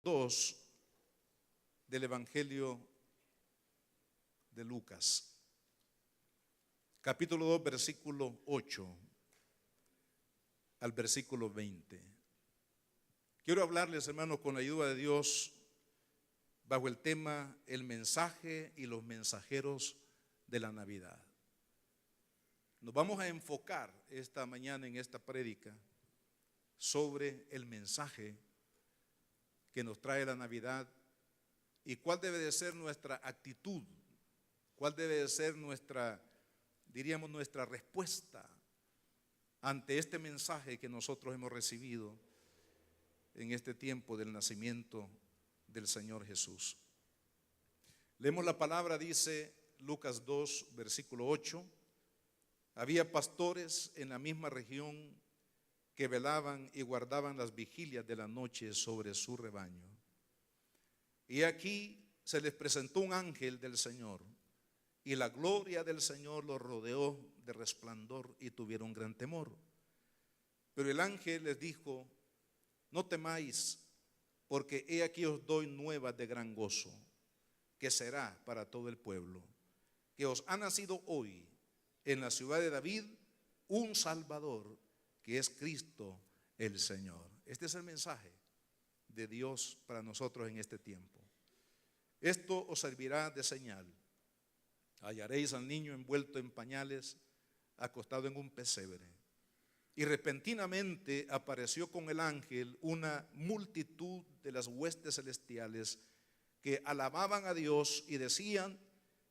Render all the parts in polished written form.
2 del Evangelio de Lucas, capítulo 2, versículo 8 al versículo 20. Quiero hablarles, hermanos, con la ayuda de Dios, bajo el tema el mensaje y los mensajeros de la Navidad. Nos vamos a enfocar esta mañana en esta prédica sobre el mensaje que nos trae la Navidad y cuál debe de ser nuestra actitud, cuál debe de ser nuestra respuesta ante este mensaje que nosotros hemos recibido en este tiempo del nacimiento del Señor Jesús. Leemos la palabra, dice Lucas 2, versículo 8. Había pastores en la misma región que velaban y guardaban las vigilias de la noche sobre su rebaño. Y aquí se les presentó un ángel del Señor, y la gloria del Señor los rodeó de resplandor y tuvieron gran temor. Pero el ángel les dijo: no temáis, porque he aquí os doy nuevas de gran gozo, que será para todo el pueblo, que os ha nacido hoy en la ciudad de David un Salvador, que es Cristo el Señor. Este es el mensaje de Dios para nosotros en este tiempo. Esto os servirá de señal: hallaréis al niño envuelto en pañales, acostado en un pesebre. Y repentinamente apareció con el ángel una multitud de las huestes celestiales que alababan a Dios y decían: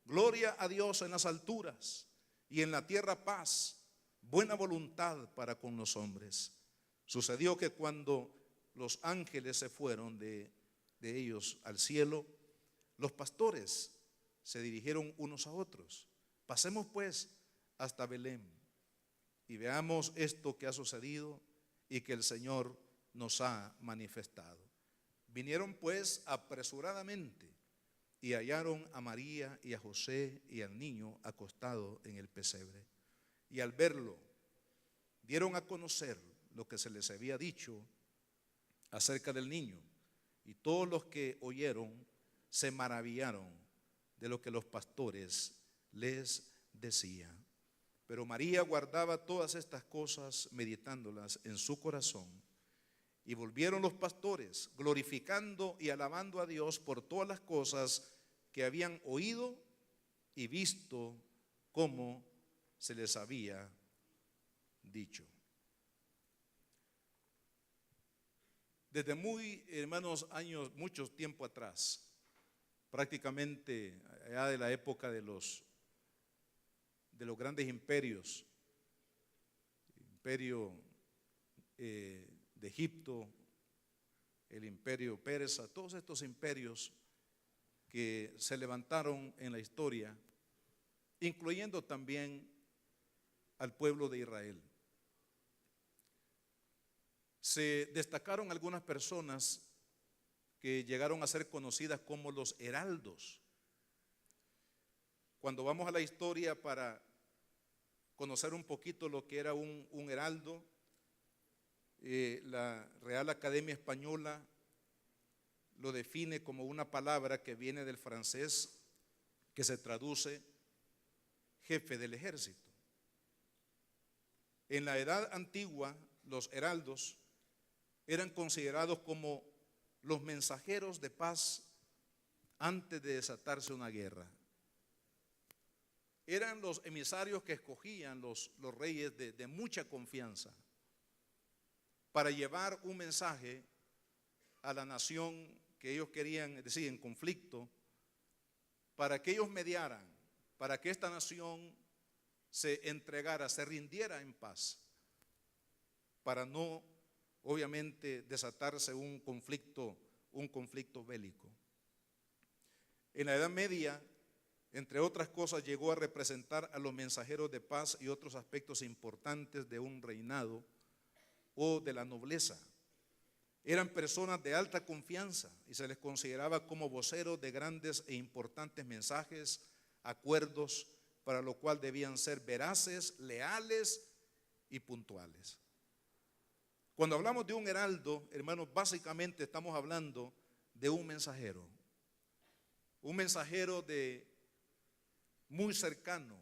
gloria a Dios en las alturas, y en la tierra paz, buena voluntad para con los hombres. Sucedió que cuando los ángeles se fueron de ellos al cielo, los pastores se dirigieron unos a otros: pasemos pues hasta Belén y veamos esto que ha sucedido y que el Señor nos ha manifestado. Vinieron pues apresuradamente y hallaron a María y a José y al niño acostado en el pesebre. Y al verlo, dieron a conocer lo que se les había dicho acerca del niño. Y todos los que oyeron se maravillaron de lo que los pastores les decían. Pero María guardaba todas estas cosas, meditándolas en su corazón. Y volvieron los pastores, glorificando y alabando a Dios por todas las cosas que habían oído y visto, como se les había dicho. Desde mucho tiempo atrás, prácticamente allá de la época de los grandes imperios, imperio de Egipto, el imperio persa, todos estos imperios que se levantaron en la historia, incluyendo también al pueblo de Israel. Se destacaron algunas personas que llegaron a ser conocidas como los heraldos. Cuando vamos a la historia para conocer un poquito lo que era un heraldo, la Real Academia Española lo define como una palabra que viene del francés, que se traduce jefe del ejército. En la edad antigua, los heraldos eran considerados como los mensajeros de paz antes de desatarse una guerra. Eran los emisarios que escogían los reyes de mucha confianza para llevar un mensaje a la nación que ellos querían, es decir, en conflicto, para que ellos mediaran, para que esta nación se entregara, se rindiera en paz, para no, obviamente, desatarse un conflicto bélico. En la Edad Media, entre otras cosas, llegó a representar a los mensajeros de paz y otros aspectos importantes de un reinado o de la nobleza. Eran personas de alta confianza y se les consideraba como voceros de grandes e importantes mensajes, acuerdos, para lo cual debían ser veraces, leales y puntuales. Cuando hablamos de un heraldo, hermanos, básicamente estamos hablando de un mensajero de muy cercano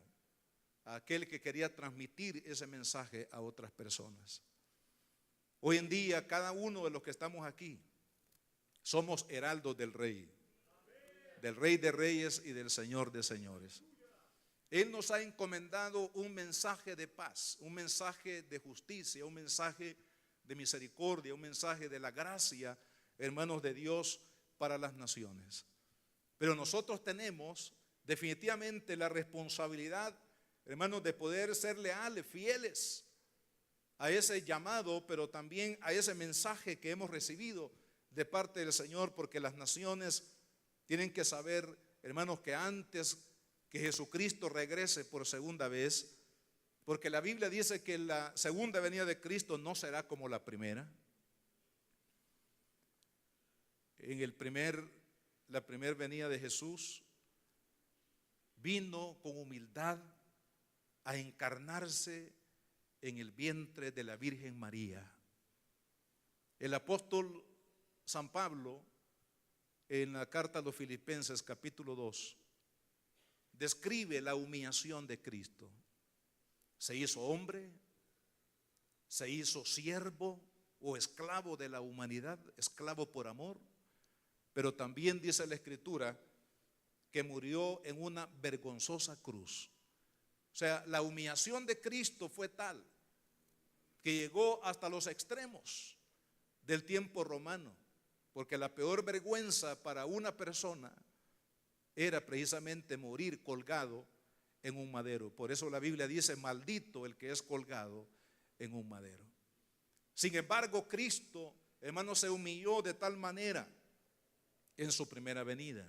a aquel que quería transmitir ese mensaje a otras personas. Hoy en día cada uno de los que estamos aquí somos heraldos del Rey de Reyes y del Señor de Señores. Él nos ha encomendado un mensaje de paz, un mensaje de justicia, un mensaje de misericordia, un mensaje de la gracia, hermanos de Dios, para las naciones. Pero nosotros tenemos definitivamente la responsabilidad, hermanos, de poder ser leales, fieles a ese llamado, pero también a ese mensaje que hemos recibido de parte del Señor, porque las naciones tienen que saber, hermanos, que antes que Jesucristo regrese por segunda vez, porque la Biblia dice que la segunda venida de Cristo no será como la primera. La primera venida de Jesús vino con humildad a encarnarse en el vientre de la Virgen María. El apóstol San Pablo, en la carta a los Filipenses capítulo 2, describe la humillación de Cristo. Se hizo hombre, se hizo siervo o esclavo de la humanidad, esclavo por amor, pero también dice la Escritura que murió en una vergonzosa cruz. O sea, la humillación de Cristo fue tal que llegó hasta los extremos del tiempo romano, porque la peor vergüenza para una persona era precisamente morir colgado en un madero. Por eso la Biblia dice: maldito el que es colgado en un madero. Sin embargo, Cristo, hermano, se humilló de tal manera en su primera venida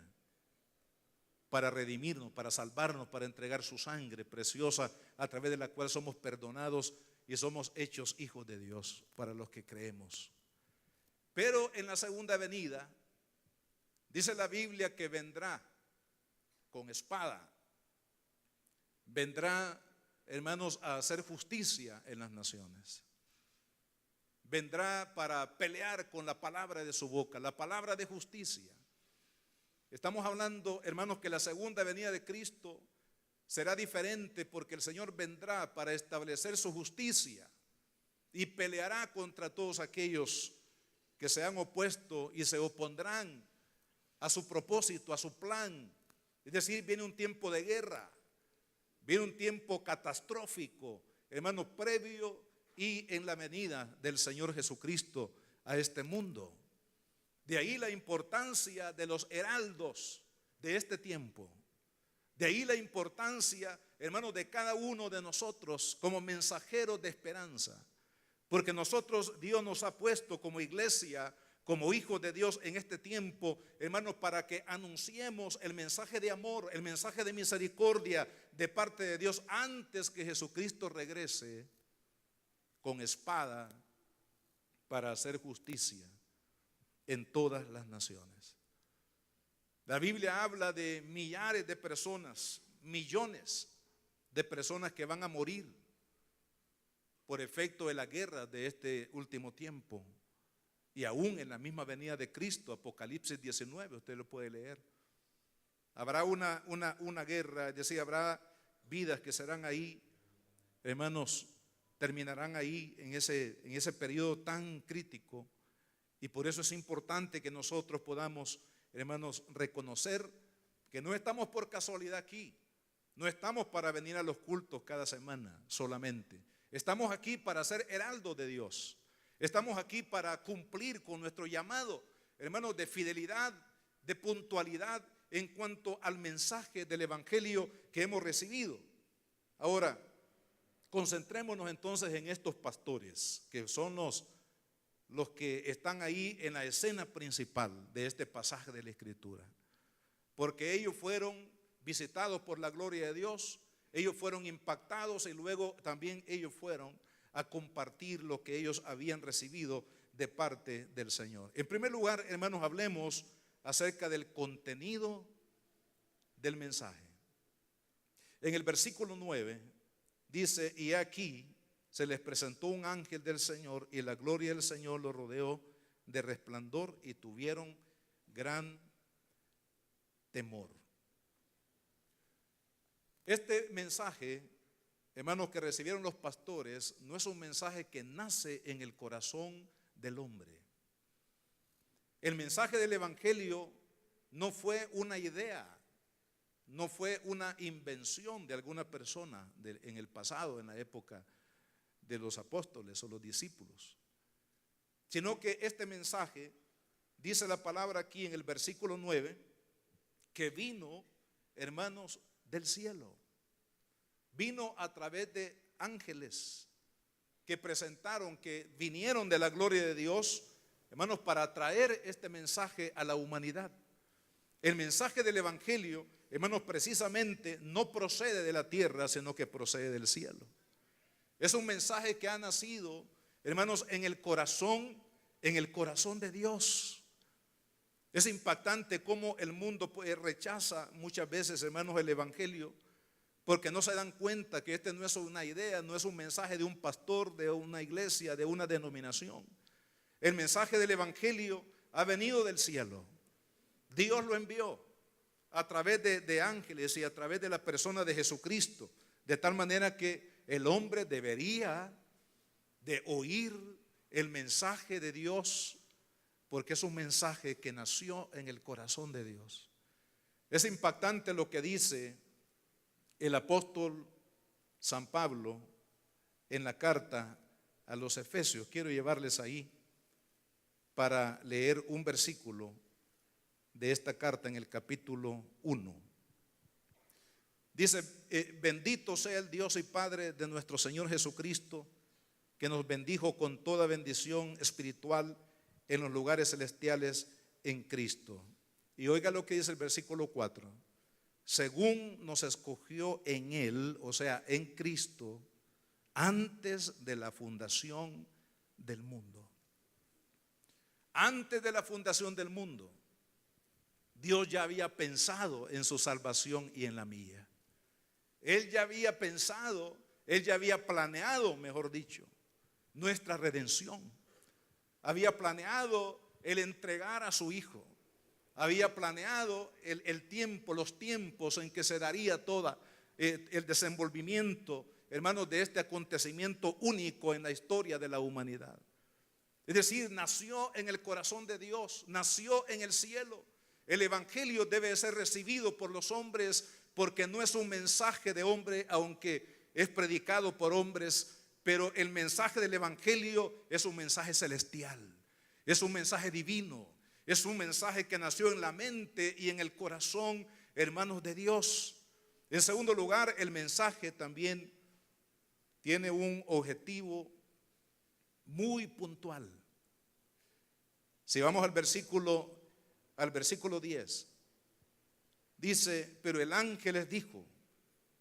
para redimirnos, para salvarnos, para entregar su sangre preciosa, a través de la cual somos perdonados y somos hechos hijos de Dios para los que creemos. Pero en la segunda venida dice la Biblia que vendrá con espada, vendrá, hermanos, a hacer justicia en las naciones. Vendrá para pelear con la palabra de su boca, la palabra de justicia. Estamos hablando, hermanos, que la segunda venida de Cristo será diferente, porque el Señor vendrá para establecer su justicia y peleará contra todos aquellos que se han opuesto y se opondrán a su propósito, a su plan. Es decir, viene un tiempo de guerra, viene un tiempo catastrófico, hermanos, previo y en la venida del Señor Jesucristo a este mundo. De ahí la importancia de los heraldos de este tiempo. De ahí la importancia, hermanos, de cada uno de nosotros como mensajeros de esperanza. Porque nosotros, Dios nos ha puesto como iglesia, como hijos de Dios en este tiempo, hermanos, para que anunciemos el mensaje de amor, el mensaje de misericordia de parte de Dios, antes que Jesucristo regrese con espada para hacer justicia en todas las naciones. La Biblia habla de millares de personas, millones de personas que van a morir por efecto de la guerra de este último tiempo. Y aún en la misma venida de Cristo, Apocalipsis 19, usted lo puede leer. Habrá una guerra, es decir, habrá vidas que serán ahí, hermanos, terminarán ahí en ese periodo tan crítico. Y por eso es importante que nosotros podamos, hermanos, reconocer que no estamos por casualidad aquí. No estamos para venir a los cultos cada semana solamente. Estamos aquí para ser heraldos de Dios. Estamos aquí para cumplir con nuestro llamado, hermanos, de fidelidad, de puntualidad en cuanto al mensaje del evangelio que hemos recibido. Ahora, concentrémonos entonces en estos pastores, que son los que están ahí en la escena principal de este pasaje de la Escritura. Porque ellos fueron visitados por la gloria de Dios, ellos fueron impactados y luego también ellos fueron a compartir lo que ellos habían recibido de parte del Señor. En primer lugar, hermanos, hablemos acerca del contenido del mensaje. En el versículo 9 dice: y aquí se les presentó un ángel del Señor, y la gloria del Señor los rodeó de resplandor, y tuvieron gran temor. Este mensaje, hermanos, que recibieron los pastores, no es un mensaje que nace en el corazón del hombre. El mensaje del evangelio no fue una idea, no fue una invención de alguna persona en el pasado, en la época de los apóstoles o los discípulos, sino que este mensaje, dice la palabra aquí en el versículo 9, que vino, hermanos, del cielo. Vino a través de ángeles que presentaron, que vinieron de la gloria de Dios, hermanos, para traer este mensaje a la humanidad. El mensaje del evangelio, hermanos, precisamente no procede de la tierra, sino que procede del cielo. Es un mensaje que ha nacido, hermanos, en el corazón de Dios. Es impactante cómo el mundo rechaza muchas veces, hermanos, el evangelio, porque no se dan cuenta que este no es una idea, no es un mensaje de un pastor, de una iglesia, de una denominación. El mensaje del evangelio ha venido del cielo. Dios lo envió a través de ángeles y a través de la persona de Jesucristo, de tal manera que el hombre debería de oír el mensaje de Dios, porque es un mensaje que nació en el corazón de Dios. Es impactante lo que dice el apóstol San Pablo en la carta a los Efesios. Quiero llevarles ahí para leer un versículo de esta carta en el capítulo 1. Dice, bendito sea el Dios y Padre de nuestro Señor Jesucristo, que nos bendijo con toda bendición espiritual en los lugares celestiales en Cristo. Y oiga lo que dice el versículo 4. Según nos escogió en Él, o sea, en Cristo, antes de la fundación del mundo. Antes de la fundación del mundo, Dios ya había pensado en su salvación y en la mía. Él ya había pensado, Él ya había planeado, mejor dicho, nuestra redención. Había planeado el entregar a su Hijo. Había planeado el tiempo, los tiempos en que se daría todo el desenvolvimiento, hermanos, de este acontecimiento único en la historia de la humanidad. Es decir, nació en el corazón de Dios, nació en el cielo. El evangelio debe ser recibido por los hombres porque no es un mensaje de hombre, aunque es predicado por hombres, pero el mensaje del evangelio es un mensaje celestial, es un mensaje divino, es un mensaje que nació en la mente y en el corazón, hermanos, de Dios. En segundo lugar, el mensaje también tiene un objetivo muy puntual. Si vamos al versículo 10, dice, pero el ángel les dijo,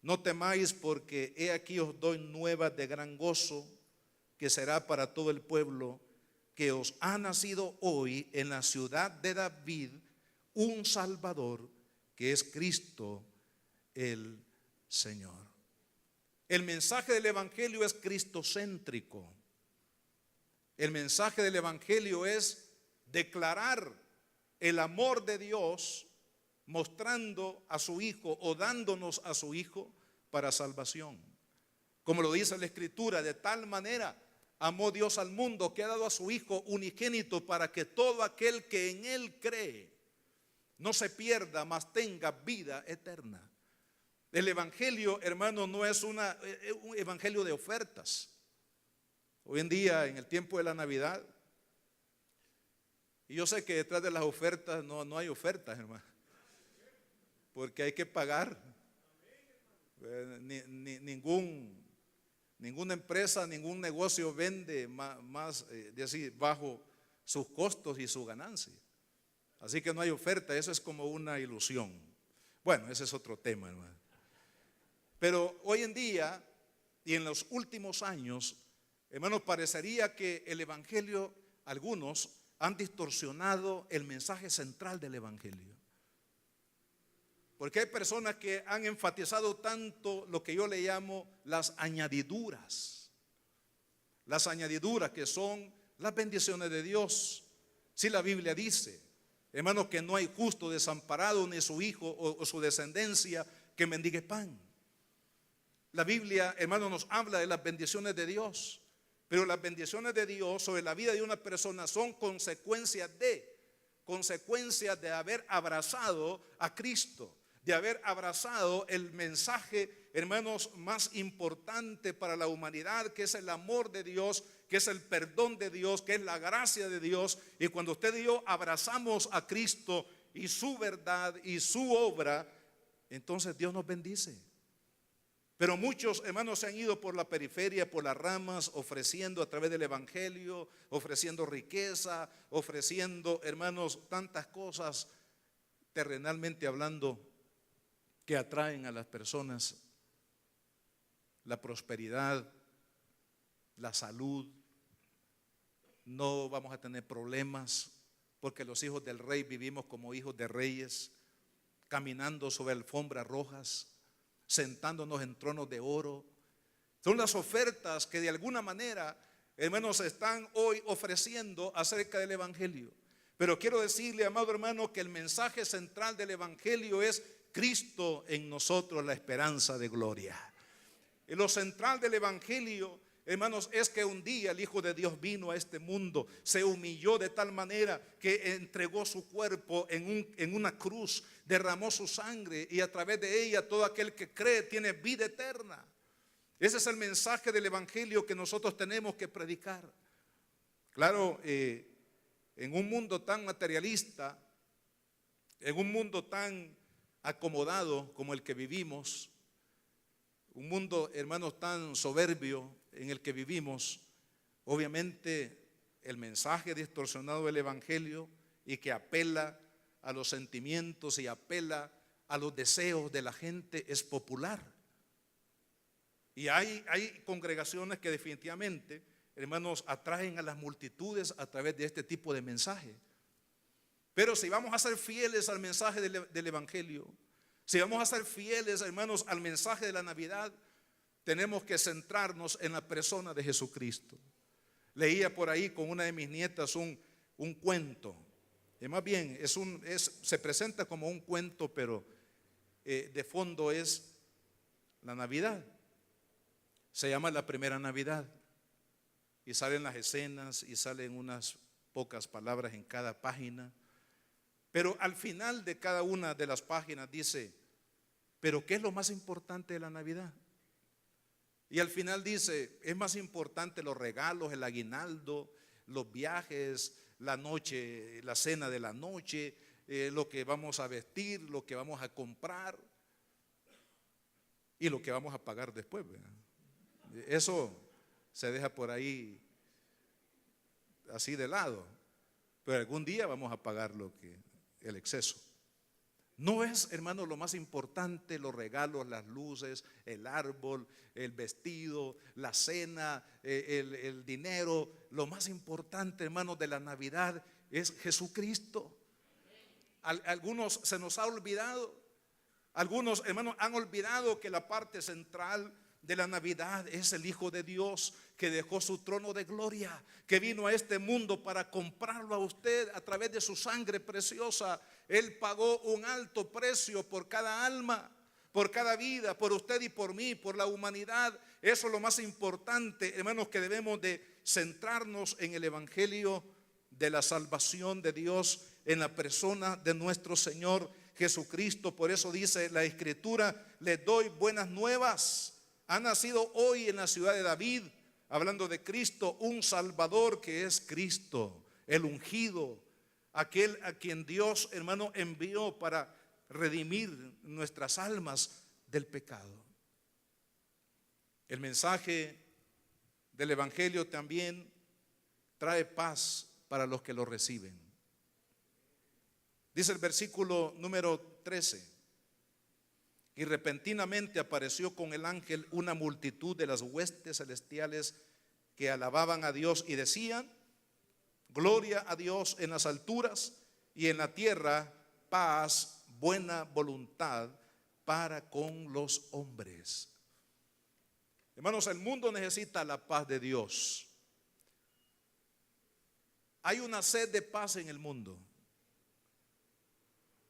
no temáis, porque he aquí os doy nuevas de gran gozo, que será para todo el pueblo, que os ha nacido hoy en la ciudad de David un Salvador, que es Cristo el Señor. El mensaje del evangelio es cristocéntrico. El mensaje del evangelio es declarar el amor de Dios, mostrando a su Hijo o dándonos a su Hijo para salvación. Como lo dice la Escritura, de tal manera amó Dios al mundo que ha dado a su Hijo unigénito para que todo aquel que en Él cree no se pierda, mas tenga vida eterna. El evangelio, hermano, no es un evangelio de ofertas. Hoy en día, en el tiempo de la Navidad, y yo sé que detrás de las ofertas no hay ofertas, hermano, porque hay que pagar. Ninguna empresa, ningún negocio vende más bajo sus costos y su ganancia. Así que no hay oferta, eso es como una ilusión. Bueno, ese es otro tema, hermano. Pero hoy en día y en los últimos años, hermanos, parecería que el evangelio, algunos han distorsionado el mensaje central del evangelio. Porque hay personas que han enfatizado tanto lo que yo le llamo las añadiduras. Las añadiduras que son las bendiciones de Dios. Si la Biblia dice hermanos, que no hay justo desamparado, ni su hijo o su descendencia que mendigue pan. La Biblia, hermanos, nos habla de las bendiciones de Dios, pero las bendiciones de Dios sobre la vida de una persona son consecuencias de haber abrazado a Cristo, de haber abrazado el mensaje, hermanos, más importante para la humanidad, que es el amor de Dios, que es el perdón de Dios, que es la gracia de Dios. Y cuando usted y yo abrazamos a Cristo y su verdad y su obra, entonces Dios nos bendice. Pero muchos, hermanos, se han ido por la periferia, por las ramas, ofreciendo a través del evangelio, ofreciendo riqueza, ofreciendo, hermanos, tantas cosas terrenalmente hablando que atraen a las personas: la prosperidad, la salud. No vamos a tener problemas porque los hijos del rey vivimos como hijos de reyes, caminando sobre alfombras rojas, sentándonos en tronos de oro. Son las ofertas que de alguna manera, hermanos, están hoy ofreciendo acerca del evangelio. Pero quiero decirle, amado hermano, que el mensaje central del evangelio es Cristo en nosotros, la esperanza de gloria. Y lo central del evangelio, hermanos, es que un día el Hijo de Dios vino a este mundo, se humilló de tal manera que entregó su cuerpo en una cruz, derramó su sangre, y a través de ella todo aquel que cree tiene vida eterna. Ese es el mensaje del evangelio que nosotros tenemos que predicar. Claro, en un mundo tan materialista, en un mundo tan acomodado como el que vivimos, un mundo, hermanos, tan soberbio en el que vivimos, obviamente el mensaje distorsionado del evangelio y que apela a los sentimientos y apela a los deseos de la gente es popular. Y hay congregaciones que definitivamente, hermanos, atraen a las multitudes a través de este tipo de mensaje. Pero si vamos a ser fieles al mensaje del evangelio, si vamos a ser fieles, hermanos, al mensaje de la Navidad, tenemos que centrarnos en la persona de Jesucristo. Leía por ahí con una de mis nietas un cuento. Más bien se presenta como un cuento, pero de fondo es la Navidad. Se llama La Primera Navidad. Y salen las escenas y salen unas pocas palabras en cada página. Pero al final de cada una de las páginas dice: ¿pero qué es lo más importante de la Navidad? Y al final dice: es más importante los regalos, el aguinaldo, los viajes, la noche, la cena de la noche, lo que vamos a vestir, lo que vamos a comprar y lo que vamos a pagar después, ¿verdad? Eso se deja por ahí así de lado, pero algún día vamos a pagar el exceso. No es, hermano, lo más importante los regalos, las luces, el árbol, el vestido, la cena, el dinero. Lo más importante, hermano, de la Navidad es Jesucristo. Algunos se nos ha olvidado. Algunos, hermanos, han olvidado que la parte central de la Navidad es el Hijo de Dios, que dejó su trono de gloria, que vino a este mundo para comprarlo a usted a través de su sangre preciosa. Él pagó un alto precio por cada alma, por cada vida, por usted y por mí, por la humanidad. Eso es lo más importante, hermanos, que debemos de centrarnos en el evangelio de la salvación de Dios en la persona de nuestro Señor Jesucristo. Por eso dice la Escritura: les doy buenas nuevas. Ha nacido hoy en la ciudad de David, hablando de Cristo, un Salvador, que es Cristo, el ungido, aquel a quien Dios, hermano, envió para redimir nuestras almas del pecado. El mensaje del evangelio también trae paz para los que lo reciben. Dice el versículo número 13: y repentinamente apareció con el ángel una multitud de las huestes celestiales que alababan a Dios y decían: gloria a Dios en las alturas, y en la tierra paz, buena voluntad para con los hombres. Hermanos, el mundo necesita la paz de Dios. Hay una sed de paz en el mundo.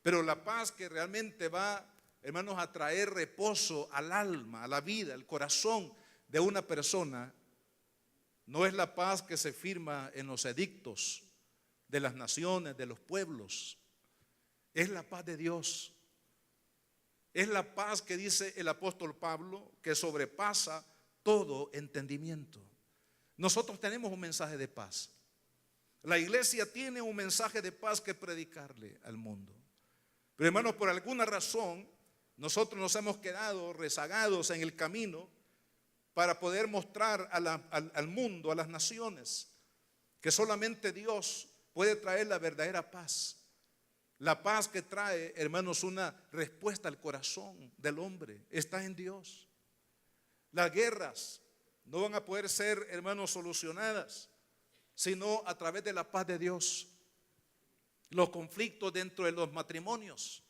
Pero la paz que realmente va, hermanos, a traer reposo al alma, a la vida, al corazón de una persona, no es la paz que se firma en los edictos de las naciones, de los pueblos. Es la paz de Dios. Es la paz que dice el apóstol Pablo, que sobrepasa todo entendimiento. Nosotros tenemos un mensaje de paz. La iglesia tiene un mensaje de paz que predicarle al mundo. Pero hermanos, por alguna razón, nosotros nos hemos quedado rezagados en el camino para poder mostrar al mundo, a las naciones, que solamente Dios puede traer la verdadera paz. La paz que trae, hermanos, una respuesta al corazón del hombre está en Dios. Las guerras no van a poder ser, hermanos, solucionadas sino a través de la paz de Dios. Los conflictos dentro de los matrimonios,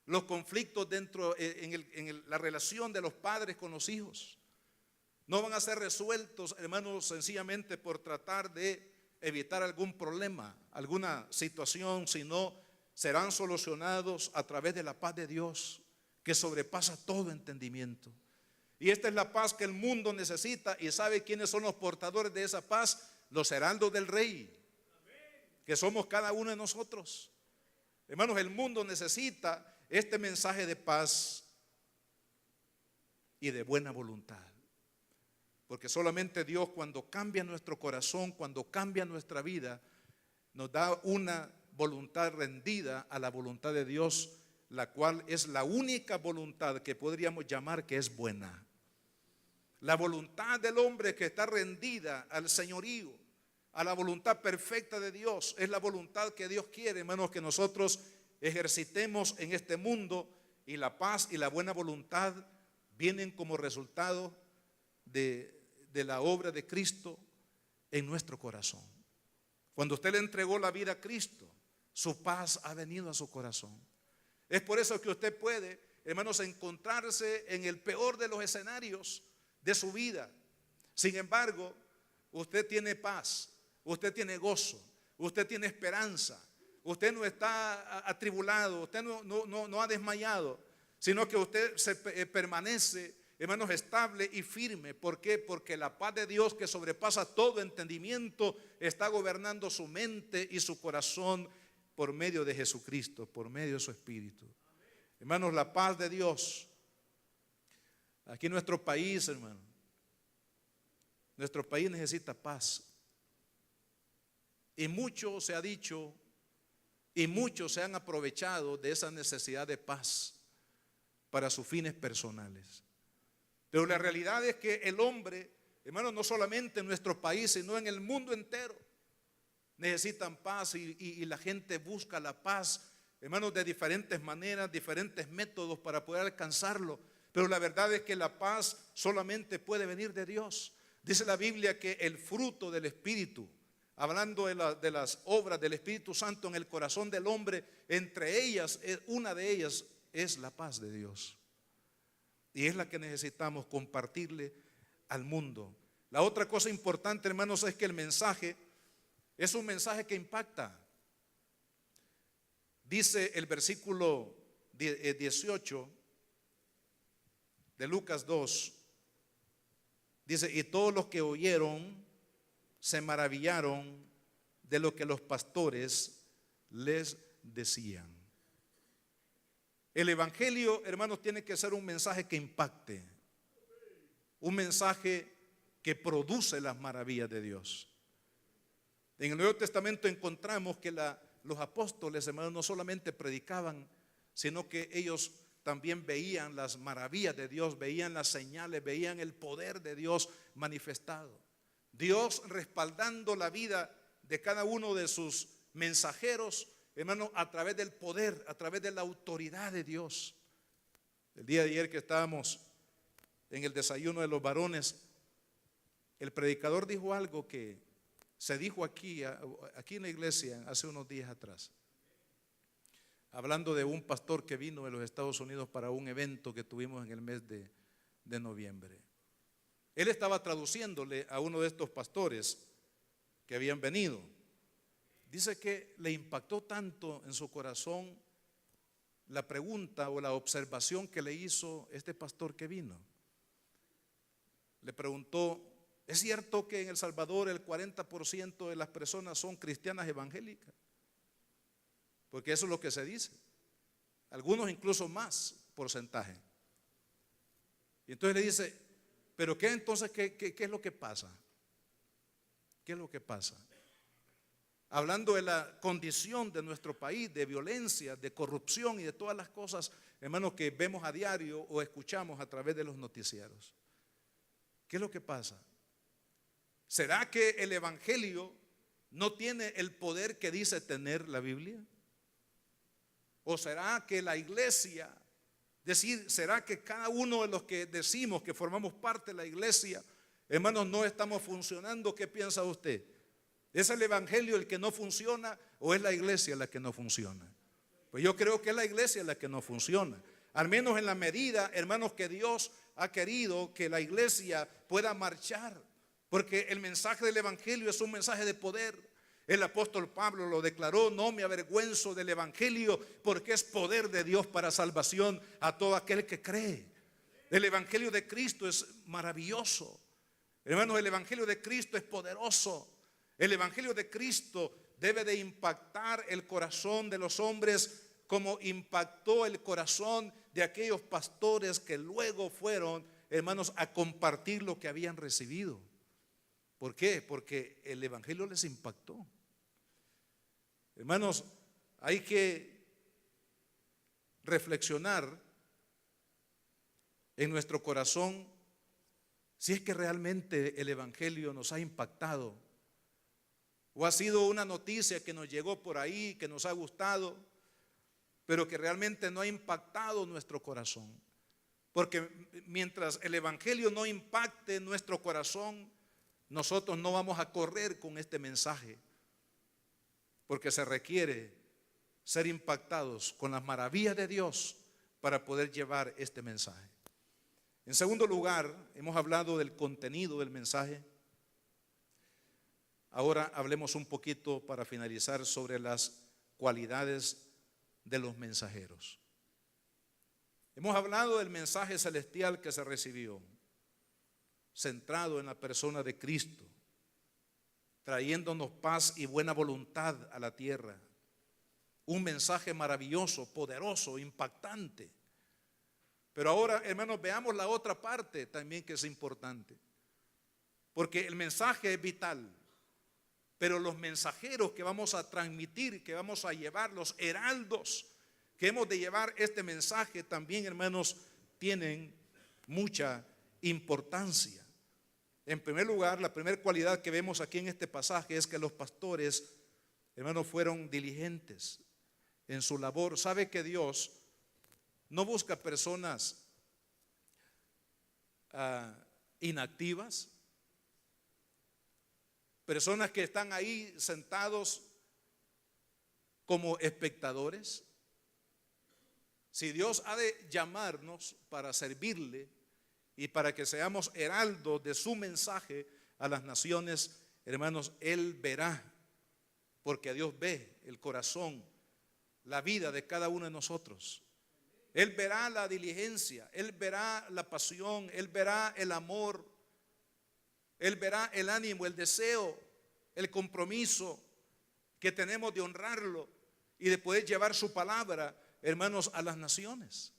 los conflictos dentro en la relación de los padres con los hijos, no van a ser resueltos, hermanos, sencillamente por tratar de evitar algún problema, alguna situación, sino serán solucionados a través de la paz de Dios, que sobrepasa todo entendimiento. Y esta es la paz que el mundo necesita. ¿Y sabe quiénes son los portadores de esa paz? Los heraldos del rey, que somos cada uno de nosotros. Hermanos, el mundo necesita este mensaje de paz y de buena voluntad. Porque solamente Dios, cuando cambia nuestro corazón, cuando cambia nuestra vida, nos da una voluntad rendida a la voluntad de Dios, la cual es la única voluntad que podríamos llamar que es buena. La voluntad del hombre que está rendida al señorío, a la voluntad perfecta de Dios, es la voluntad que Dios quiere, hermanos, que nosotros ejercitemos en este mundo. Y la paz y la buena voluntad vienen como resultado de la obra de Cristo en nuestro corazón. Cuando usted le entregó la vida a Cristo, su paz ha venido a su corazón. Es por eso que usted puede, hermanos, encontrarse en el peor de los escenarios de su vida. Sin embargo, usted tiene paz, usted tiene gozo, usted tiene esperanza, usted no está atribulado, usted no ha desmayado, sino que usted permanece, hermanos, estable y firme. ¿Por qué? Porque la paz de Dios, que sobrepasa todo entendimiento, está gobernando su mente y su corazón por medio de Jesucristo, por medio de su Espíritu. Hermanos, la paz de Dios, aquí en nuestro país, hermano, nuestro país necesita paz. Y mucho se ha dicho y muchos se han aprovechado de esa necesidad de paz para sus fines personales. Pero la realidad es que el hombre, hermano, no solamente en nuestro país, sino en el mundo entero, necesitan paz y la gente busca la paz, hermanos, de diferentes maneras, diferentes métodos para poder alcanzarlo. Pero la verdad es que la paz solamente puede venir de Dios. Dice la Biblia que el fruto del Espíritu, hablando de las obras del Espíritu Santo en el corazón del hombre, entre ellas, una de ellas es la paz de Dios. Y es la que necesitamos compartirle al mundo. La otra cosa importante, hermanos, es que el mensaje es un mensaje que impacta. Dice el versículo 18 de Lucas 2, dice: y todos los que oyeron se maravillaron de lo que los pastores les decían. El evangelio, hermanos, tiene que ser un mensaje que impacte, un mensaje que produce las maravillas de Dios. En el Nuevo Testamento encontramos que los apóstoles, hermanos, no solamente predicaban, sino que ellos también veían las maravillas de Dios, veían las señales, veían el poder de Dios manifestado. Dios respaldando la vida de cada uno de sus mensajeros, hermano, a través del poder, a través de la autoridad de Dios. El día de ayer que estábamos en el desayuno de los varones, el predicador dijo algo que se dijo aquí en la iglesia hace unos días atrás, hablando de un pastor que vino de los Estados Unidos para un evento que tuvimos en el mes de noviembre. Él estaba traduciéndole a uno de estos pastores que habían venido. Dice que le impactó tanto en su corazón la pregunta o la observación que le hizo este pastor que vino. Le preguntó: ¿es cierto que en El Salvador el 40% de las personas son cristianas evangélicas? Porque eso es lo que se dice. Algunos incluso más porcentaje. Y entonces le dice: ¿pero qué entonces? ¿Qué es lo que pasa? ¿Qué es lo que pasa? Hablando de la condición de nuestro país, de violencia, de corrupción y de todas las cosas, hermanos, que vemos a diario o escuchamos a través de los noticieros. ¿Qué es lo que pasa? ¿Será que el evangelio no tiene el poder que dice tener la Biblia? ¿O será que la iglesia, será que cada uno de los que decimos que formamos parte de la iglesia, hermanos, no estamos funcionando? ¿Qué piensa usted? ¿Es el evangelio el que no funciona o es la iglesia la que no funciona? Pues yo creo que es la iglesia la que no funciona. Al menos en la medida, hermanos, que Dios ha querido que la iglesia pueda marchar. Porque el mensaje del evangelio es un mensaje de poder. El apóstol Pablo lo declaró: no me avergüenzo del evangelio, porque es poder de Dios para salvación a todo aquel que cree. El evangelio de Cristo es maravilloso. Hermanos, el evangelio de Cristo es poderoso. El evangelio de Cristo debe de impactar el corazón de los hombres como impactó el corazón de aquellos pastores que luego fueron, hermanos, a compartir lo que habían recibido. ¿Por qué? Porque el evangelio les impactó. Hermanos, hay que reflexionar en nuestro corazón si es que realmente el evangelio nos ha impactado, o ha sido una noticia que nos llegó por ahí, que nos ha gustado, pero que realmente no ha impactado nuestro corazón. Porque mientras el evangelio no impacte nuestro corazón, nosotros no vamos a correr con este mensaje, porque se requiere ser impactados con las maravillas de Dios para poder llevar este mensaje. En segundo lugar, hemos hablado del contenido del mensaje. Ahora hablemos un poquito, para finalizar, sobre las cualidades de los mensajeros. Hemos hablado del mensaje celestial que se recibió, centrado en la persona de Cristo, trayéndonos paz y buena voluntad a la tierra. Un mensaje maravilloso, poderoso, impactante. Pero ahora, hermanos, veamos la otra parte también, que es importante, porque el mensaje es vital. Pero los mensajeros que vamos a transmitir, que vamos a llevar, los heraldos que hemos de llevar este mensaje también, hermanos, tienen mucha importancia. En primer lugar, la primera cualidad que vemos aquí en este pasaje es que los pastores, hermanos, fueron diligentes en su labor. ¿Sabe que Dios no busca personas inactivas? Personas que están ahí sentados como espectadores. Si Dios ha de llamarnos para servirle y para que seamos heraldos de su mensaje a las naciones, hermanos, Él verá, porque Dios ve el corazón, la vida de cada uno de nosotros. Él verá la diligencia, Él verá la pasión, Él verá el amor, Él verá el ánimo, el deseo, el compromiso que tenemos de honrarlo y de poder llevar su palabra, hermanos, a las naciones.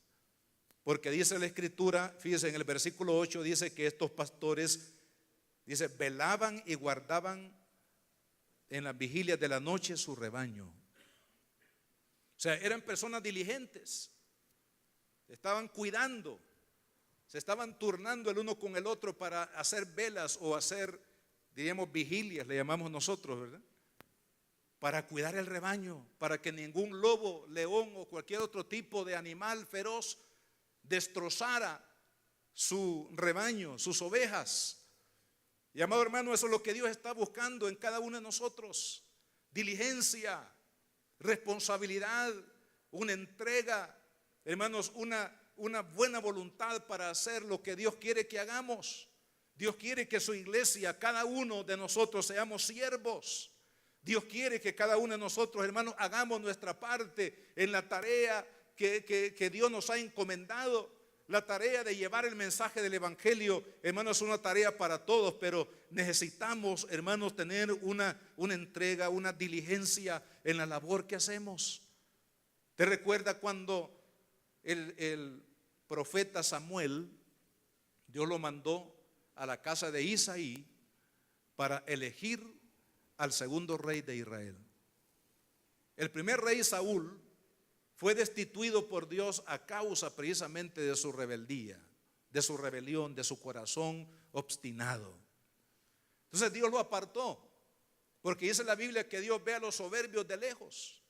Porque dice la Escritura, fíjense en el versículo 8, dice que estos pastores, dice, velaban y guardaban en las vigilias de la noche su rebaño. O sea, eran personas diligentes, estaban cuidando, se estaban turnando el uno con el otro para hacer velas o hacer, diríamos, vigilias, le llamamos nosotros, ¿verdad? Para cuidar el rebaño, para que ningún lobo, león o cualquier otro tipo de animal feroz destrozara su rebaño, sus ovejas. Y amado hermano, eso es lo que Dios está buscando en cada uno de nosotros: diligencia, responsabilidad, una entrega, hermanos, una buena voluntad para hacer lo que Dios quiere que hagamos. Dios quiere que su iglesia, cada uno de nosotros, seamos siervos. Dios quiere que cada uno de nosotros, hermanos, hagamos nuestra parte en la tarea que Dios nos ha encomendado. La tarea de llevar el mensaje del evangelio, hermanos, es una tarea para todos, pero necesitamos, hermanos, tener una entrega, una diligencia en la labor que hacemos. ¿Te recuerda cuando el profeta Samuel, Dios lo mandó a la casa de Isaí para elegir al segundo rey de Israel? El primer rey, Saúl, fue destituido por Dios a causa precisamente de su rebeldía, de su rebelión, de su corazón obstinado. Entonces Dios lo apartó, porque dice la Biblia que Dios ve a los soberbios de lejos,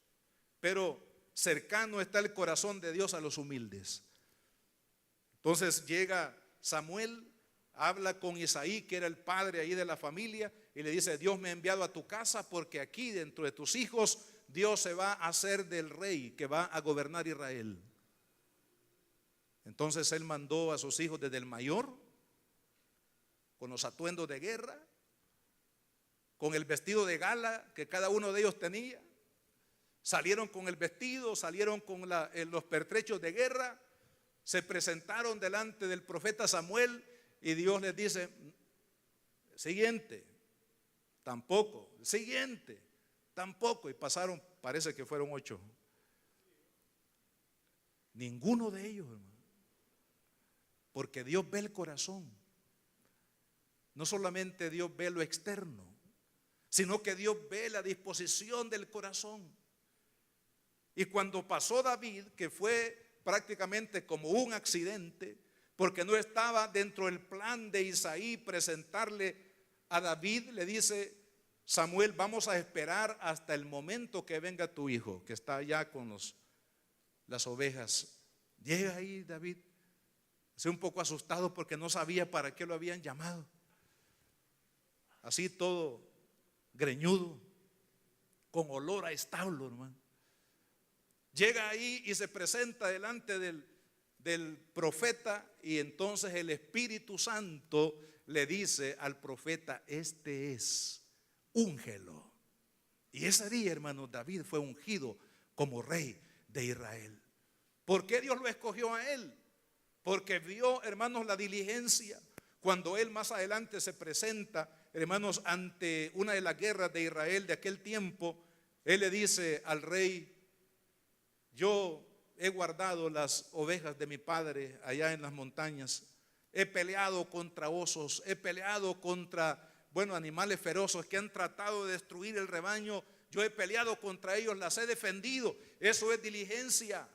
pero cercano está el corazón de Dios a los humildes. Entonces llega Samuel, habla con Isaí, que era el padre ahí de la familia, y le dice: Dios me ha enviado a tu casa porque aquí dentro de tus hijos Dios se va a hacer del rey que va a gobernar Israel. Entonces él mandó a sus hijos desde el mayor, con los atuendos de guerra, con el vestido de gala que cada uno de ellos tenía. Salieron con el vestido, salieron con los pertrechos de guerra, se presentaron delante del profeta Samuel y Dios les dice: siguiente, tampoco, siguiente, tampoco. Y pasaron, parece que fueron 8. Ninguno de ellos, hermano. Porque Dios ve el corazón. No solamente Dios ve lo externo, sino que Dios ve la disposición del corazón. Y cuando pasó David, que fue prácticamente como un accidente, porque no estaba dentro del plan de Isaí presentarle a David, le dice Samuel: vamos a esperar hasta el momento que venga tu hijo, que está allá con las ovejas. Llega ahí David, se un poco asustado porque no sabía para qué lo habían llamado. Así todo greñudo, con olor a establo, hermano. Llega ahí y se presenta delante del profeta, y entonces el Espíritu Santo le dice al profeta: este es, úngelo. Y ese día, hermano, David fue ungido como rey de Israel. ¿Por qué Dios lo escogió a él? Porque vio, hermanos, la diligencia. Cuando él más adelante se presenta, hermanos, ante una de las guerras de Israel de aquel tiempo, él le dice al rey: yo he guardado las ovejas de mi padre allá en las montañas, he peleado contra osos, he peleado contra, animales feroces que han tratado de destruir el rebaño. Yo he peleado contra ellos, las he defendido. Eso es diligencia.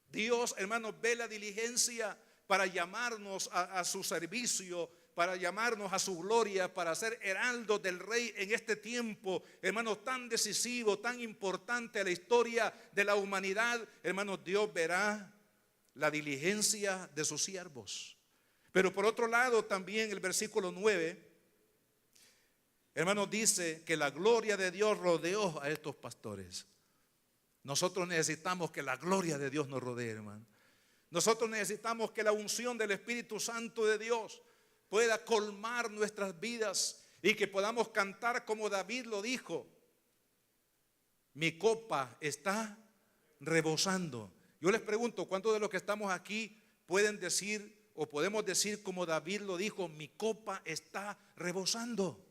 Dios, hermanos, ve la diligencia para llamarnos a su servicio, para llamarnos a su gloria, para ser heraldos del rey en este tiempo, hermanos, tan decisivo, tan importante a la historia de la humanidad. Hermanos, Dios verá la diligencia de sus siervos. Pero por otro lado, también el versículo 9, hermanos, dice que la gloria de Dios rodeó a estos pastores. Nosotros necesitamos que la gloria de Dios nos rodee, hermano. Nosotros necesitamos que la unción del Espíritu Santo de Dios pueda colmar nuestras vidas y que podamos cantar como David lo dijo: mi copa está rebosando. Yo les pregunto, ¿cuántos de los que estamos aquí pueden decir o podemos decir como David lo dijo: mi copa está rebosando?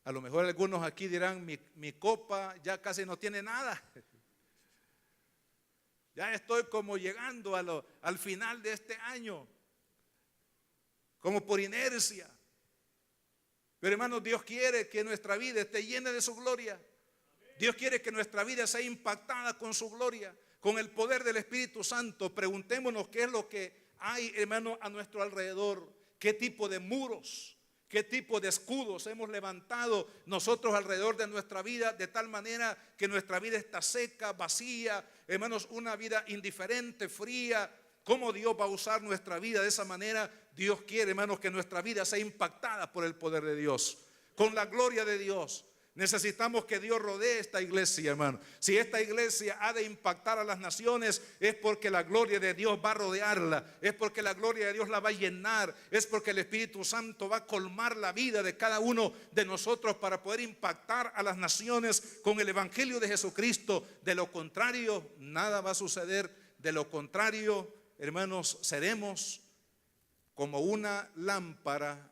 A lo mejor algunos aquí dirán: mi copa ya casi no tiene nada. Ya estoy como llegando al final de este año, como por inercia. Pero hermanos, Dios quiere que nuestra vida esté llena de su gloria. Dios quiere que nuestra vida sea impactada con su gloria, con el poder del Espíritu Santo. Preguntémonos qué es lo que hay, hermanos, a nuestro alrededor. ¿Qué tipo de muros, qué tipo de escudos hemos levantado nosotros alrededor de nuestra vida, de tal manera que nuestra vida está seca, vacía, hermanos, una vida indiferente, fría? ¿Cómo Dios va a usar nuestra vida de esa manera? Dios quiere, hermanos, que nuestra vida sea impactada por el poder de Dios, con la gloria de Dios. Necesitamos que Dios rodee esta iglesia, hermano. Si esta iglesia ha de impactar a las naciones, es porque la gloria de Dios va a rodearla, es porque la gloria de Dios la va a llenar, es porque el Espíritu Santo va a colmar la vida de cada uno de nosotros para poder impactar a las naciones con el Evangelio de Jesucristo. De lo contrario, nada va a suceder. De lo contrario, hermanos, seremos como una lámpara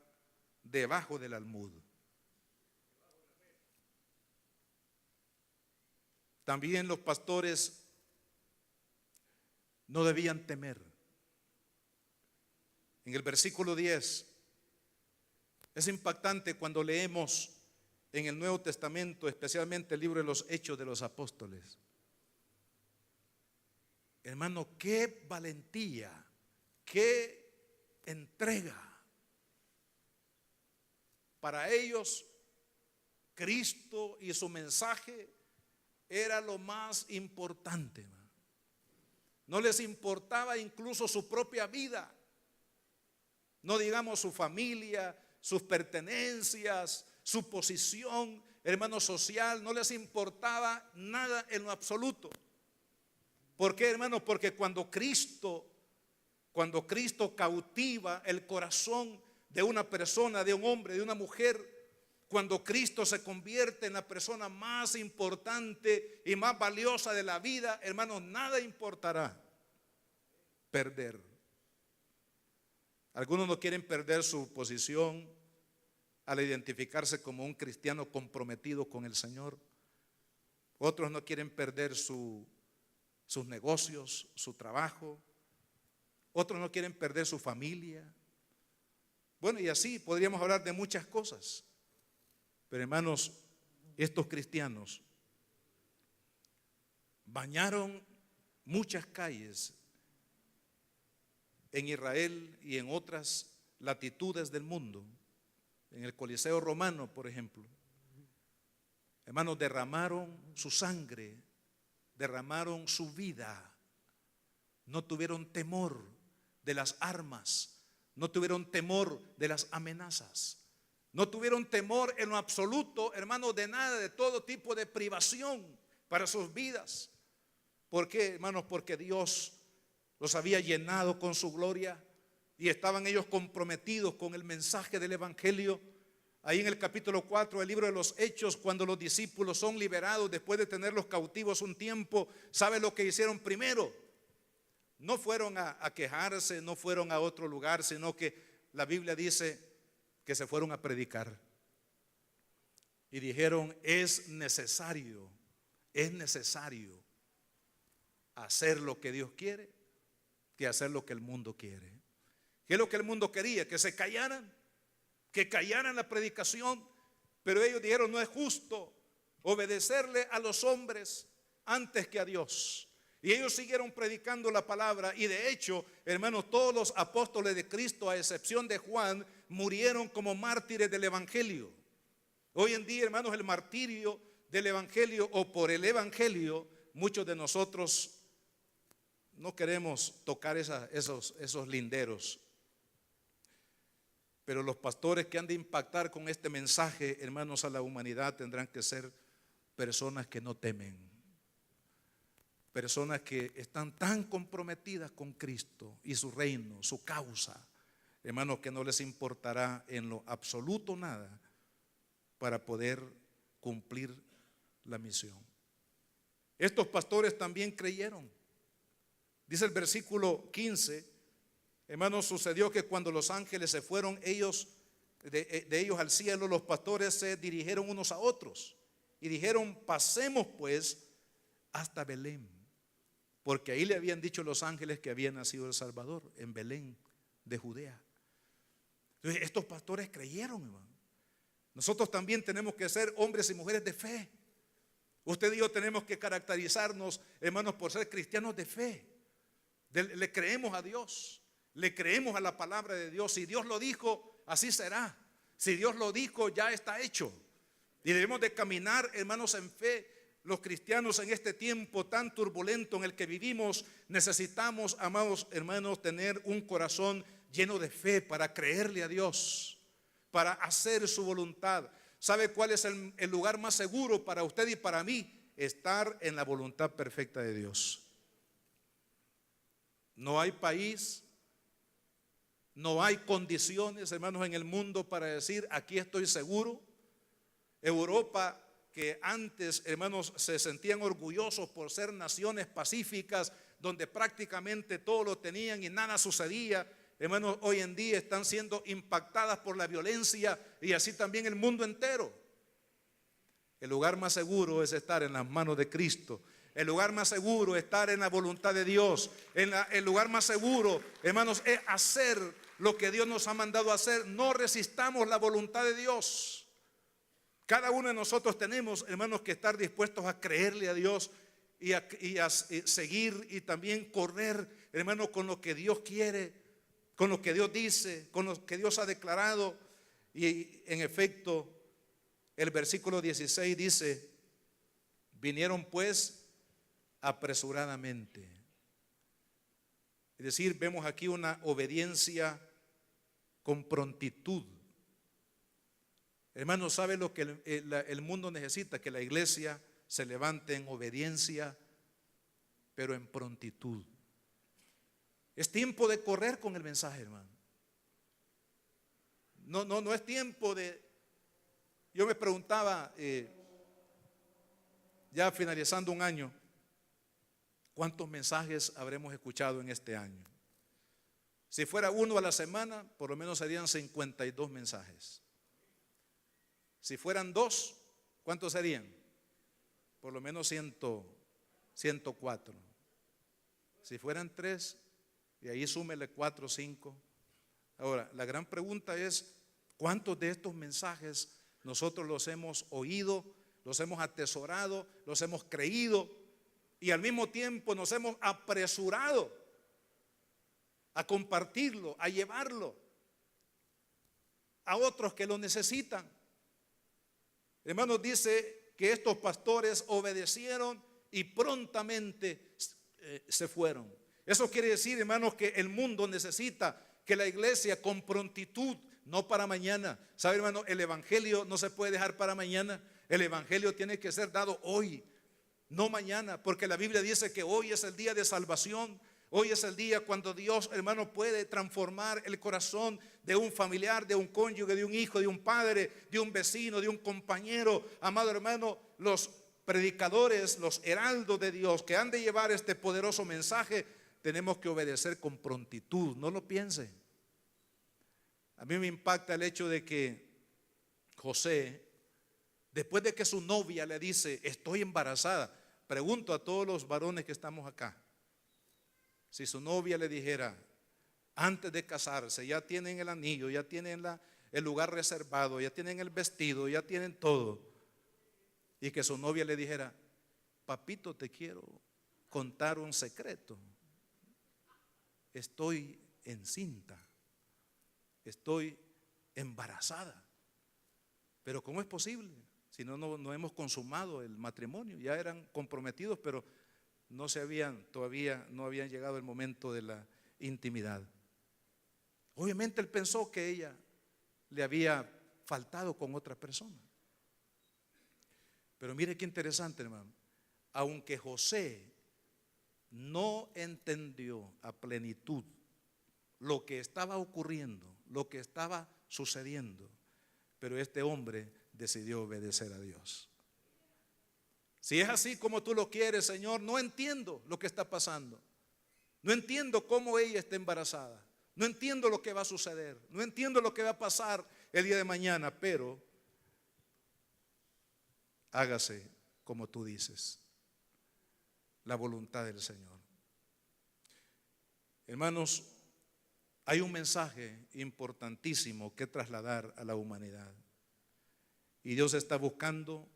debajo del almud. También los pastores no debían temer. En el versículo 10 es impactante cuando leemos en el Nuevo Testamento, especialmente el libro de los Hechos de los Apóstoles. Hermano, qué valentía, qué entrega. Para ellos, Cristo y su mensaje era lo más importante. No les importaba incluso su propia vida, no digamos su familia, sus pertenencias, su posición, hermano, social. No les importaba nada en lo absoluto. ¿Por qué, hermano? Porque cuando Cristo cautiva el corazón de una persona, de un hombre, de una mujer, cuando Cristo se convierte en la persona más importante y más valiosa de la vida, hermanos, nada importará perder. Algunos no quieren perder su posición al identificarse como un cristiano comprometido con el Señor. Otros no quieren perder sus negocios, su trabajo. Otros no quieren perder su familia. Bueno, y así podríamos hablar de muchas cosas. Pero hermanos, estos cristianos bañaron muchas calles en Israel y en otras latitudes del mundo. En el Coliseo Romano, por ejemplo. Hermanos, derramaron su sangre, derramaron su vida. No tuvieron temor de las armas, no tuvieron temor de las amenazas. No tuvieron temor en lo absoluto, hermanos, de nada, de todo tipo de privación para sus vidas. ¿Por qué, hermanos? Porque Dios los había llenado con su gloria y estaban ellos comprometidos con el mensaje del Evangelio. Ahí en el capítulo 4 del libro de los Hechos, cuando los discípulos son liberados después de tenerlos cautivos un tiempo, ¿sabe lo que hicieron primero? No fueron a quejarse, no fueron a otro lugar, sino que la Biblia dice que se fueron a predicar y dijeron: es necesario hacer lo que Dios quiere que hacer lo que el mundo quiere. ¿Qué es lo que el mundo quería? Que se callaran, que callaran la predicación. Pero ellos dijeron: no es justo obedecerle a los hombres antes que a Dios. Y ellos siguieron predicando la palabra. Y de hecho, hermanos, todos los apóstoles de Cristo, a excepción de Juan, murieron como mártires del Evangelio. Hoy en día, hermanos, el martirio del Evangelio o por el Evangelio, muchos de nosotros no queremos tocar esos linderos. Pero los pastores que han de impactar con este mensaje, hermanos, a la humanidad, tendrán que ser personas que no temen. Personas que están tan comprometidas con Cristo y su reino, su causa, hermanos, que no les importará en lo absoluto nada para poder cumplir la misión. Estos pastores también creyeron. Dice el versículo 15, hermanos, sucedió que cuando los ángeles se fueron de ellos al cielo, los pastores se dirigieron unos a otros y dijeron: pasemos pues hasta Belén, porque ahí le habían dicho los ángeles que había nacido el Salvador, en Belén de Judea. Entonces estos pastores creyeron, hermano. Nosotros también tenemos que ser hombres y mujeres de fe. Usted y yo tenemos que caracterizarnos, hermanos, por ser cristianos de fe. Le creemos a Dios, le creemos a la palabra de Dios. Si Dios lo dijo, así será. Si Dios lo dijo, ya está hecho. Y debemos de caminar, hermanos, en fe. Los cristianos en este tiempo tan turbulento en el que vivimos, necesitamos, amados hermanos, tener un corazón lleno de fe para creerle a Dios, para hacer su voluntad. ¿Sabe cuál es el lugar más seguro para usted y para mí? Estar en la voluntad perfecta de Dios. No hay país, no hay condiciones, hermanos, en el mundo para decir, aquí estoy seguro. Europa, que antes, hermanos, se sentían orgullosos por ser naciones pacíficas, donde prácticamente todo lo tenían y nada sucedía, hermanos, hoy en día están siendo impactadas por la violencia, y así también el mundo entero. El lugar más seguro es estar en las manos de Cristo. El lugar más seguro es estar en la voluntad de Dios. El lugar más seguro, hermanos, es hacer lo que Dios nos ha mandado a hacer. No resistamos la voluntad de Dios. Cada uno de nosotros tenemos, hermanos, que estar dispuestos a creerle a Dios y a seguir y también correr, hermanos, con lo que Dios quiere, con lo que Dios dice, con lo que Dios ha declarado. Y en efecto, el versículo 16 dice: vinieron pues apresuradamente. Es decir, vemos aquí una obediencia con prontitud. Hermanos, ¿sabe lo que el mundo necesita? Que la iglesia se levante en obediencia, pero en prontitud. Es tiempo de correr con el mensaje, hermano. No es tiempo de... Yo me preguntaba, ya finalizando un año, ¿cuántos mensajes habremos escuchado en este año? Si fuera uno a la semana, por lo menos serían 52 mensajes. Si fueran dos, ¿cuántos serían? Por lo menos 104. Si fueran tres, y ahí súmele 4 o 5. Ahora, la gran pregunta es, ¿cuántos de estos mensajes nosotros los hemos oído, los hemos atesorado, los hemos creído y al mismo tiempo nos hemos apresurado a compartirlo, a llevarlo a otros que lo necesitan? Hermanos, dice que estos pastores obedecieron y prontamente se fueron. Eso quiere decir, hermanos, que el mundo necesita que la iglesia con prontitud, no para mañana. ¿Sabe, hermano? El evangelio no se puede dejar para mañana. El evangelio tiene que ser dado hoy, no mañana, porque la Biblia dice que hoy es el día de salvación. Hoy es el día cuando Dios, hermano, puede transformar el corazón de un familiar, de un cónyuge, de un hijo, de un padre, de un vecino, de un compañero. Amado hermano, los predicadores, los heraldos de Dios que han de llevar este poderoso mensaje, tenemos que obedecer con prontitud. No lo piense. A mí me impacta el hecho de que José, después de que su novia le dice, estoy embarazada, pregunto a todos los varones que estamos acá, si su novia le dijera, antes de casarse, ya tienen el anillo, ya tienen el lugar reservado, ya tienen el vestido, ya tienen todo, y que su novia le dijera, papito, te quiero contar un secreto, estoy encinta, estoy embarazada. Pero ¿cómo es posible? Si no hemos consumado el matrimonio, ya eran comprometidos, pero todavía no habían llegado el momento de la intimidad. Obviamente él pensó que ella le había faltado con otra persona. Pero mire qué interesante, hermano. Aunque José no entendió a plenitud lo que estaba ocurriendo, lo que estaba sucediendo, pero este hombre decidió obedecer a Dios. Si es así como tú lo quieres, Señor, no entiendo lo que está pasando. No entiendo cómo ella está embarazada. No entiendo lo que va a suceder. No entiendo lo que va a pasar el día de mañana, pero hágase como tú dices. La voluntad del Señor. Hermanos, hay un mensaje importantísimo que trasladar a la humanidad. Y Dios está buscando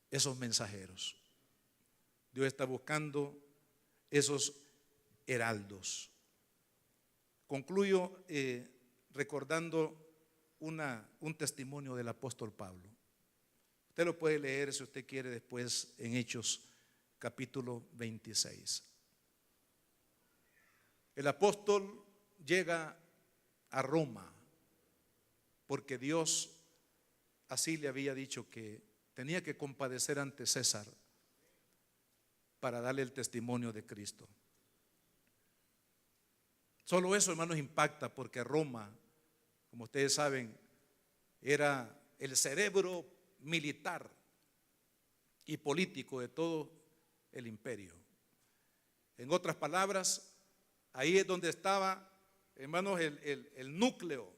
esos mensajeros. Dios está buscando esos heraldos. Concluyo recordando un testimonio del apóstol Pablo. Usted lo puede leer si usted quiere después en Hechos capítulo 26. El apóstol llega a Roma porque Dios así le había dicho que tenía que compadecer ante César para darle el testimonio de Cristo. Solo eso, hermanos, impacta, porque Roma, como ustedes saben, era el cerebro militar y político de todo el imperio. En otras palabras, ahí es donde estaba, hermanos, el núcleo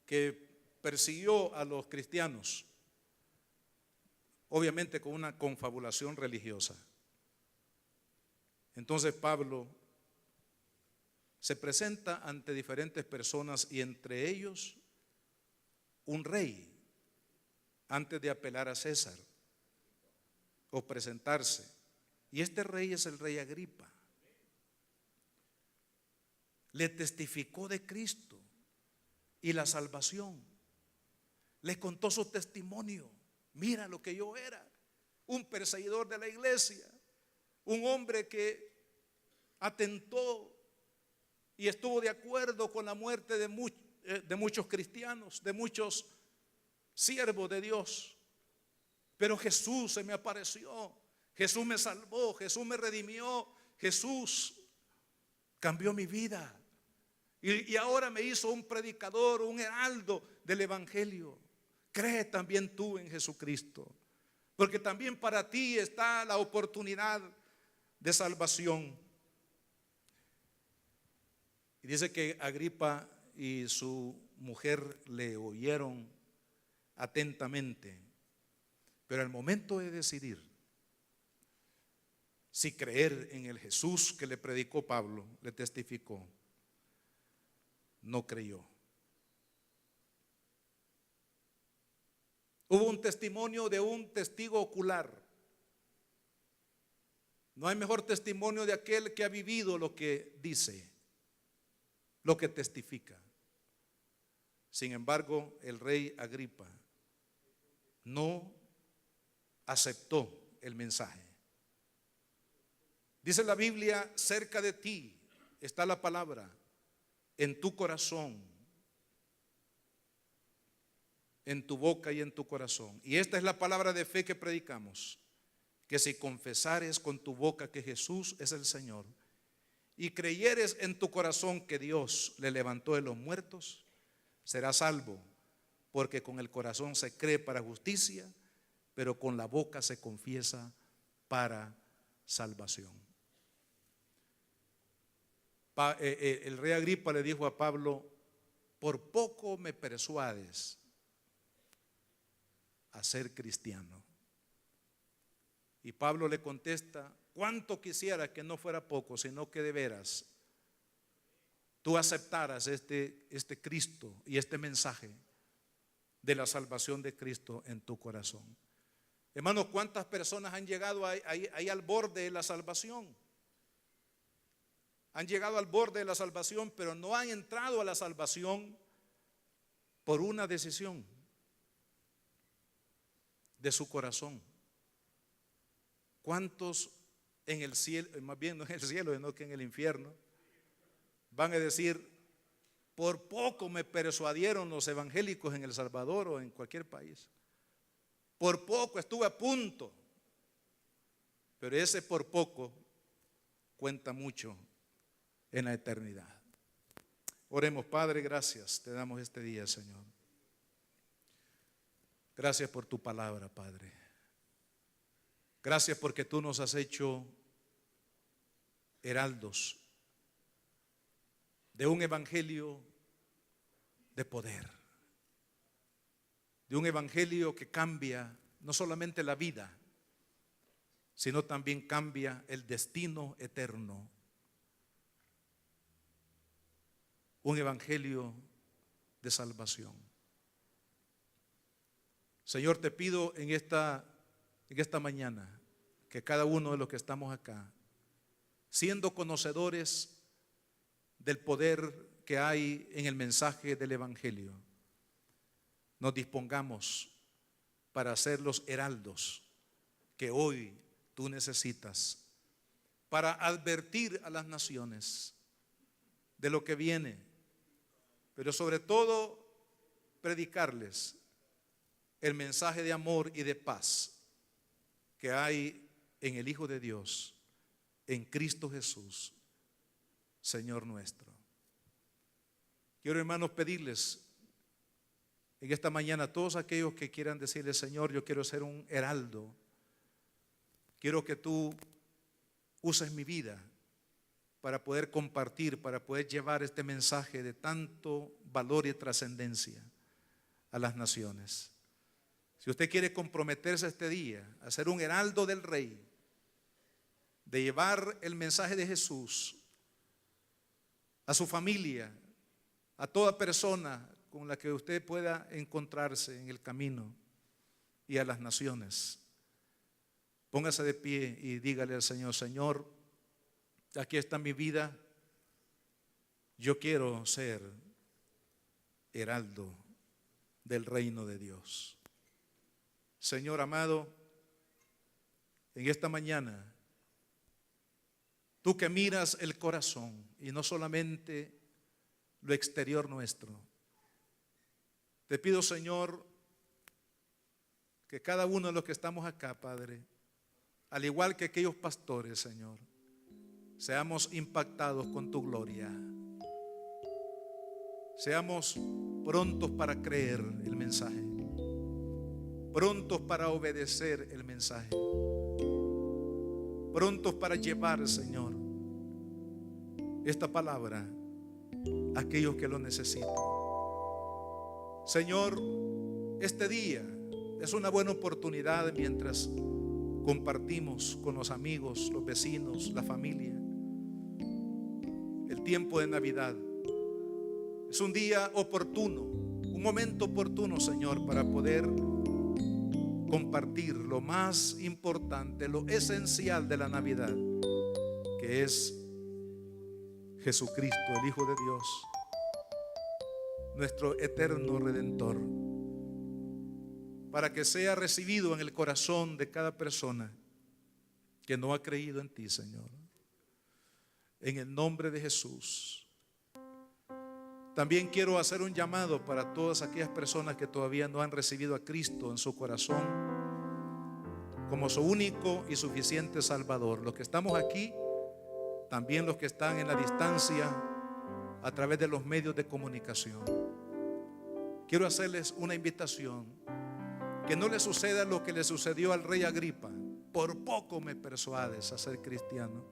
que persiguió a los cristianos, obviamente con una confabulación religiosa. Entonces Pablo se presenta ante diferentes personas, y entre ellos un rey, antes de apelar a César o presentarse. Y este rey es el rey Agripa. Le testificó de Cristo y la salvación. Le contó su testimonio. Mira lo que yo era, un perseguidor de la iglesia, un hombre que atentó y estuvo de acuerdo con la muerte de muchos cristianos, de muchos siervos de Dios. Pero Jesús se me apareció, Jesús me salvó, Jesús me redimió, Jesús cambió mi vida. Y ahora me hizo un predicador, un heraldo del evangelio. Cree también tú en Jesucristo, porque también para ti está la oportunidad de salvación. Y dice que Agripa y su mujer le oyeron atentamente, pero al momento de decidir si creer en el Jesús que le predicó Pablo, le testificó, no creyó. Hubo un testimonio de un testigo ocular. No hay mejor testimonio de aquel que ha vivido lo que dice, lo que testifica. Sin embargo, el rey Agripa no aceptó el mensaje. Dice la Biblia: cerca de ti está la palabra, en tu corazón, en tu boca y en tu corazón. Y esta es la palabra de fe que predicamos: que si confesares con tu boca que Jesús es el Señor y creyeres en tu corazón que Dios le levantó de los muertos, serás salvo, porque con el corazón se cree para justicia, pero con la boca se confiesa para salvación. El rey Agripa le dijo a Pablo: por poco me persuades a ser cristiano. Y Pablo le contesta: cuánto quisiera que no fuera poco, sino que de veras tú aceptaras este Cristo y este mensaje de la salvación de Cristo en tu corazón. Hermanos, ¿cuántas personas han llegado ahí al borde de la salvación? Han llegado al borde de la salvación, pero no han entrado a la salvación por una decisión de su corazón. ¿Cuántos en el cielo, más bien no en el cielo, sino que en el infierno, van a decir: por poco me persuadieron los evangélicos en El Salvador o en cualquier país? Por poco estuve a punto. Pero ese por poco cuenta mucho en la eternidad. Oremos. Padre, gracias te damos este día, Señor. Gracias por tu palabra, Padre. Gracias porque tú nos has hecho heraldos de un evangelio de poder, de un evangelio que cambia no solamente la vida, sino también cambia el destino eterno. Un evangelio de salvación. Señor, te pido en esta mañana que cada uno de los que estamos acá, siendo conocedores del poder que hay en el mensaje del evangelio, nos dispongamos para ser los heraldos que hoy tú necesitas para advertir a las naciones de lo que viene, pero sobre todo predicarles el mensaje de amor y de paz que hay en el Hijo de Dios, en Cristo Jesús, Señor nuestro. Quiero, hermanos, pedirles en esta mañana a todos aquellos que quieran decirle: Señor, yo quiero ser un heraldo. Quiero que tú uses mi vida para poder compartir, para poder llevar este mensaje de tanto valor y trascendencia a las naciones. Si usted quiere comprometerse este día a ser un heraldo del Rey, de llevar el mensaje de Jesús a su familia, a toda persona con la que usted pueda encontrarse en el camino, y a las naciones, póngase de pie y dígale al Señor: Señor, aquí está mi vida, yo quiero ser heraldo del reino de Dios. Señor amado, en esta mañana, tú que miras el corazón y no solamente lo exterior nuestro, te pido, Señor, que cada uno de los que estamos acá, Padre, al igual que aquellos pastores, Señor, seamos impactados con tu gloria. Seamos prontos para creer el mensaje, prontos para obedecer el mensaje, prontos para llevar, Señor, esta palabra a aquellos que lo necesitan. Señor, este día es una buena oportunidad mientras compartimos con los amigos, los vecinos, la familia, el tiempo de Navidad. Es un día oportuno, un momento oportuno, Señor, para poder compartir lo más importante, lo esencial de la Navidad, que es Jesucristo, el Hijo de Dios, nuestro eterno Redentor, para que sea recibido en el corazón de cada persona que no ha creído en ti, Señor. En el nombre de Jesús. También quiero hacer un llamado para todas aquellas personas que todavía no han recibido a Cristo en su corazón como su único y suficiente Salvador. Los que estamos aquí, también los que están en la distancia a través de los medios de comunicación. Quiero hacerles una invitación: que no le suceda lo que le sucedió al rey Agripa. Por poco me persuades a ser cristiano.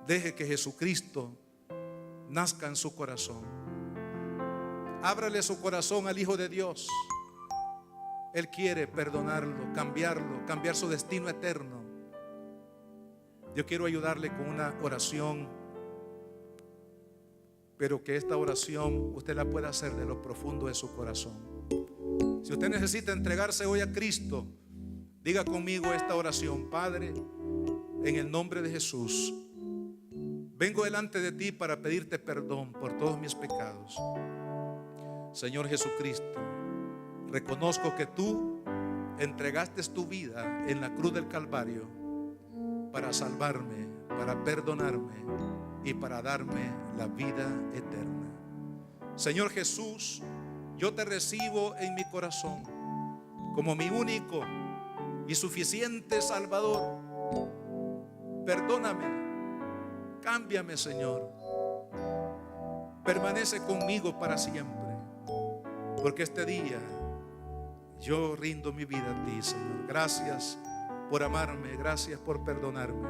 Deje que Jesucristo nazca en su corazón. Ábrale su corazón al Hijo de Dios. Él quiere perdonarlo, cambiar su destino eterno. Yo quiero ayudarle con una oración, pero que esta oración usted la pueda hacer de lo profundo de su corazón. Si usted necesita entregarse hoy a Cristo, diga conmigo esta oración: Padre, en el nombre de Jesús, vengo delante de ti para pedirte perdón por todos mis pecados. Señor Jesucristo, reconozco que tú entregaste tu vida en la cruz del Calvario para salvarme, para perdonarme y para darme la vida eterna. Señor Jesús, yo te recibo en mi corazón como mi único y suficiente Salvador. Perdóname, cámbiame, Señor. Permanece conmigo para siempre, porque este día yo rindo mi vida a ti, Señor. Gracias por amarme, gracias por perdonarme,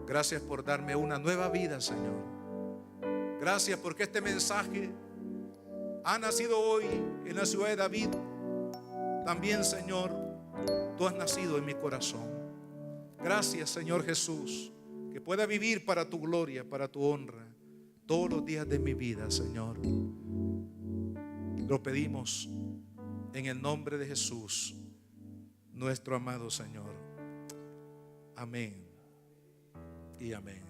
gracias por darme una nueva vida, Señor. Gracias porque este mensaje ha nacido hoy en la ciudad de David. También, Señor, tú has nacido en mi corazón. Gracias, Señor Jesús, que pueda vivir para tu gloria, para tu honra, todos los días de mi vida, Señor. Lo pedimos en el nombre de Jesús, nuestro amado Señor. Amén y amén.